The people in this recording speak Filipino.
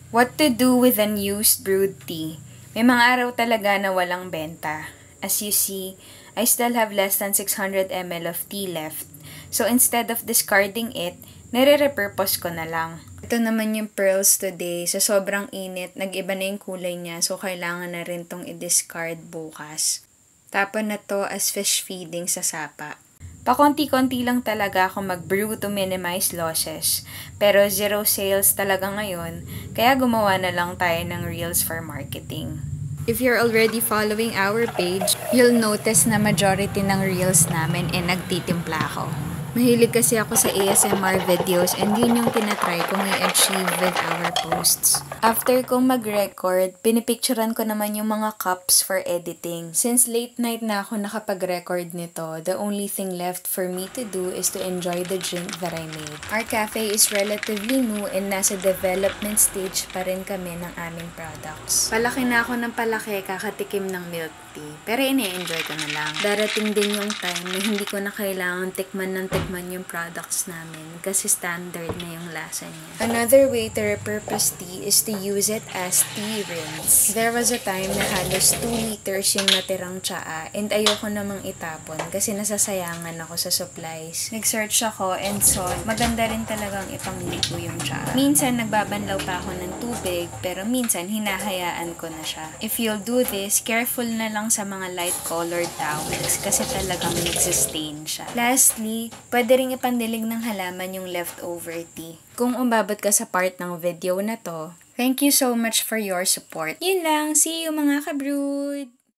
What to do with unused brewed tea? May mga araw talaga na walang benta. As you see, I still have less than 600 ml of tea left. So instead of discarding it, nire-repurpose ko na lang. Ito naman yung pearls today. Sa sobrang init, nag-iba na yung kulay niya. So kailangan na rin tong i-discard bukas. Tapon na to as fish feeding sa sapa. Pakonti-konti lang talaga ako mag-brew to minimize losses. Pero zero sales talaga ngayon, kaya gumawa na lang tayo ng reels for marketing. If you're already following our page, you'll notice na majority ng reels namin nagtitimpla ako. Mahilig kasi ako sa ASMR videos and yun yung tinatry kong i-achieve with our posts. After kong mag-record, pinipicturean ko naman yung mga cups for editing. Since late night na ako nakapag-record nito, the only thing left for me to do is to enjoy the drink that I made. Our cafe is relatively new and nasa development stage pa rin kami ng aming products. Palaki na ako ng palaki kakatikim ng milk tea, pero ini-enjoy ko na lang. Darating din yung time na hindi ko na kailangan tikman yung products namin kasi standard na yung lasa niya. Another way to repurpose tea is to use it as tea rinse. There was a time na halos 2 liters yung natirang tsaa and ayoko namang itapon kasi nasasayangan ako sa supplies. Nag-search ako and saw maganda rin talagang ipangligo yung tsaa. Minsan nagbabanlaw pa ako ng tubig pero minsan hinahayaan ko na siya. If you'll do this, careful na lang sa mga light colored towels kasi talagang nagsistain siya. Lastly, pwede rin ipandilig ng halaman yung leftover tea. Kung umabot ka sa part ng video na to, thank you so much for your support. Yun lang, see you mga kabrood!